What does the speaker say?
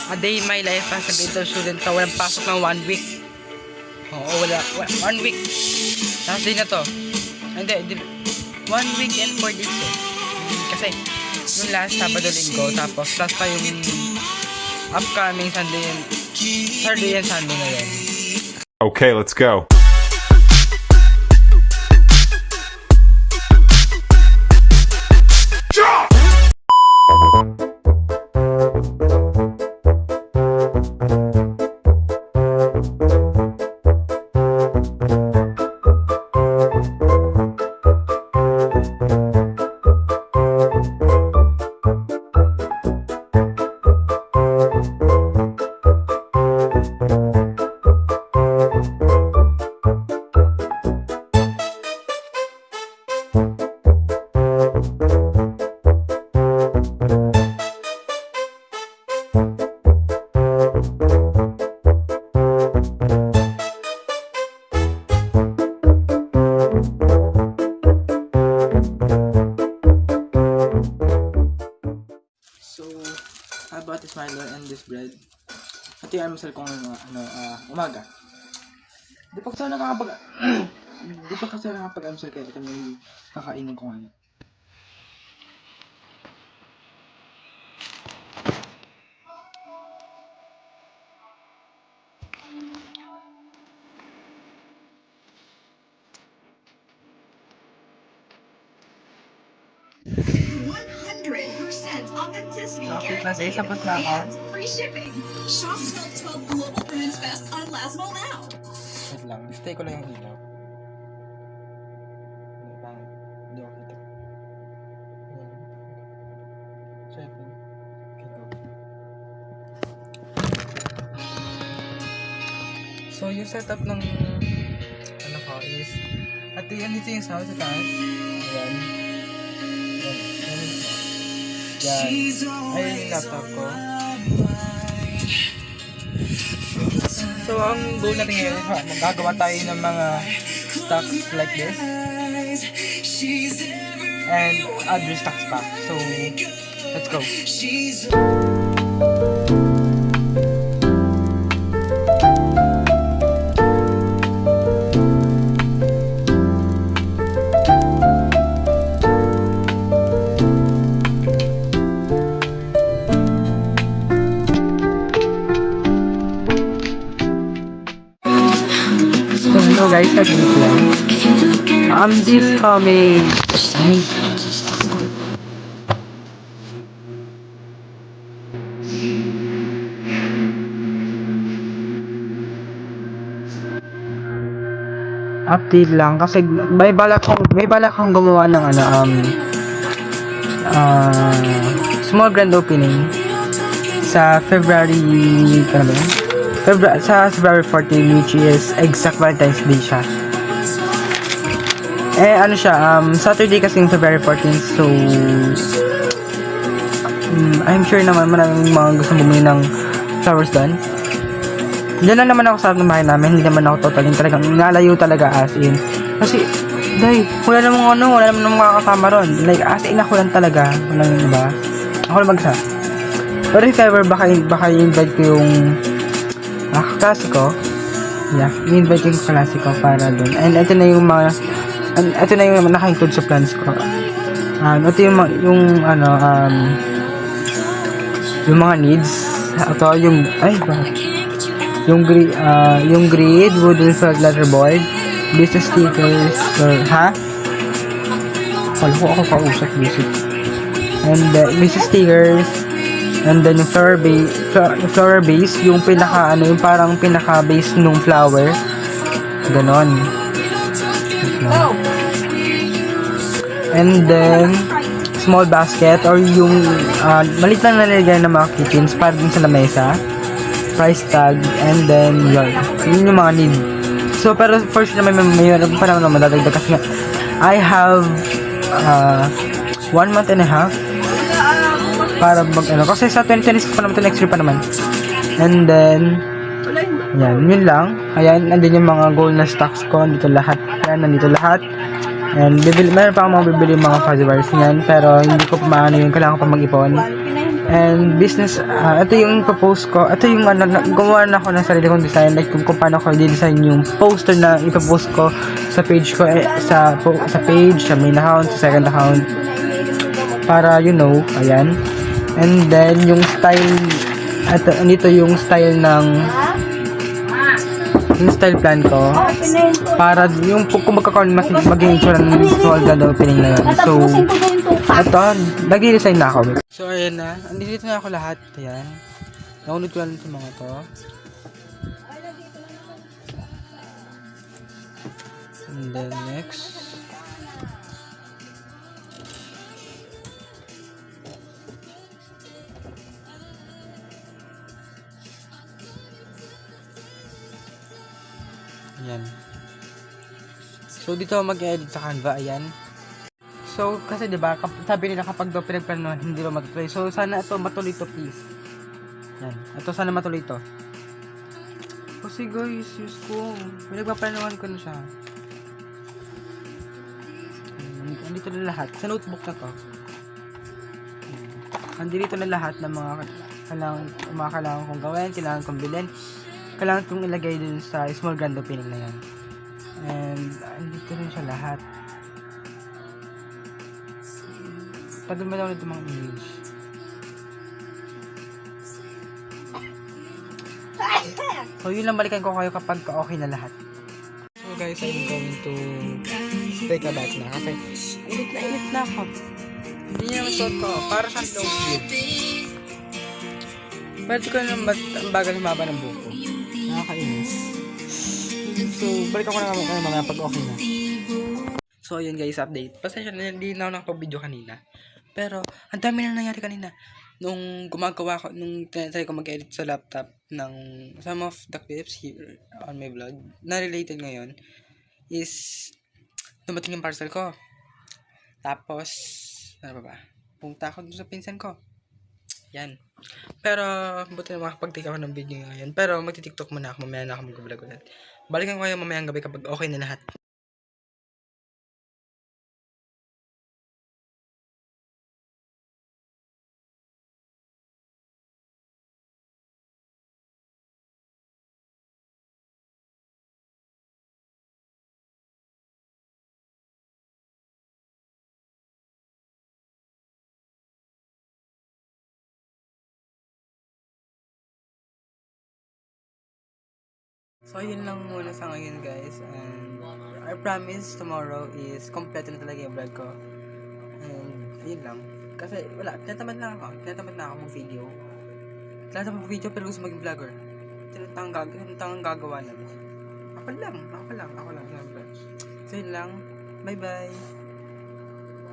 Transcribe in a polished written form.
A day in my life as a grade 12 student na walang pasok ng 1 week. Oo, wala. 1 week. Last day na to. Hindi. 1 week and 4 days eh. Kasi, yung last Sabado Linggo, tapos plus pa yung upcoming Saturday and Sunday na yun. Okay, let's go. I bought this Milo and this bread. Ito yung almusal kong umaga. Di pa kasi nakapag-almusal kaya ito yung kakainin ko ngayon. Authenticity Okay, class A, tapos na ako. free shipping. Shop Top 12 Global Women's Fest on Lasmo now. Wait lang, stay ko lang yung ilaw. Hindi ako kita. Seven. Okay, go. So, yung setup ng ko is at dito yung sound sa taas. Ayan. Yan. Ayan yung laptop ko. So, ang goal natin ngayon, magagawa tayo ng mga stocks like this. And other stocks pa. So, let's go. So guys, nag-meet lang. This coming. Update lang kasi may balak akong gumawa ng small grand opening sa February sa February 14, which is exact Valentine's Day siya. Saturday kasi yung February 14, so I'm sure naman maraming mga gusto bumili ng flowers doon. Diyan lang naman ako sa bahay namin, hindi naman ako totally talagang nalayo talaga as in. Kasi, wala namang makakasama ron. Like, as in ako lang talaga, walang iba. Ako lang mag-isa. Pero if ever, baka i-invite ko yung kaklase ko. Yeah, i-invite ko yung kaklase ko para doon. And ito na yung naka-include sa plans ko. Ito yung mga needs. Ito yung grid, wooden felt letterboard, business stickers, wala ko ako kausap basic. And business stickers, and then yung flower base, yung yung parang pinaka-base nung flower. Ganon. And then, small basket, or yung malit lang nalagay ng mga kitchens para din sa lamesa. Price tag, and then yun yung mga need. So pero for sure naman may pa naman madadagdag kasi nga I have 1 month and a half para kasi sa 2026 pa naman, next year pa naman. And then yun lang. Ayan, nandun yung mga gold na stocks ko, nandito lahat. And meron pa akong mga bibili mga fuzzy wires niyan, pero hindi ko pa maano yung kailangan ko pa mag-ipon. And business, ito yung ipopost ko. Ito yung gumawa na ako ng sarili kong design. Like kung paano ko i-design yung poster na ipopost ko sa page ko. Sa page, sa main account, sa second account. Para ayan. And then yung style, nito yung style yung style plan ko para yung kung maging itsura ng small grand opening na yun. So ito, nag-design na ako. So ayan na, andito na ako lahat. Ayan, naunod ko lang sa mga to. And then next, ayan. So dito ako mag-edit sa Canva, ayan. So kasi 'di ba, sabi nila kapag daw pinagplanuhan hindi daw matutuloy. So sana ito matuloy to, please. Yan. Ito sana matuloy to. Kasi guys, Diyos ko, pinagpaplanuhan ko na siya. Andito na lahat. Sa notebook na to. Andito na lahat ng mga kailangan kong gawin, kailangan kong bilhin. Kailangan kong ilagay dun sa small grand opening na yan. And andito rin siya lahat. Tagal mo daw nito mga image. So yun lang, balikan ko kayo kapag okay na lahat. So guys, I'm going to take a bath na kasi init na ako. Hindi niya naman suot ko. Para siyang long sleeve. Pwede ko naman ang bagal humaba ng buko. Nakakainis. So balik ako na mga pag okay na. So ayun guys, update. Pasensya na, hindi na ako nakapag-video kanina. Pero ang dami na nangyari kanina. Nung gumagawa ko, nung try ko mag-edit sa laptop ng some of the clips here on my vlog na related ngayon is dumating yung parcel ko. Tapos, ano ba? Punta ako dun sa pinsan ko. Yan. Pero, buti na makapag-take ako ng video ngayon. Pero, magti-tiktok muna ako. Mamaya na ako mag-vlog ulit. Balikan ko kayo mamayang gabi kapag okay na lahat. So, yun lang muna sa ngayon guys. And I promise tomorrow is complete na talaga yung vlog ko. And ayun lang. Kasi wala, tinatamad na ako mag-video. Pero gusto maging vlogger. Tinatang gagawa na. Ako lang. So yun lang. Bye bye.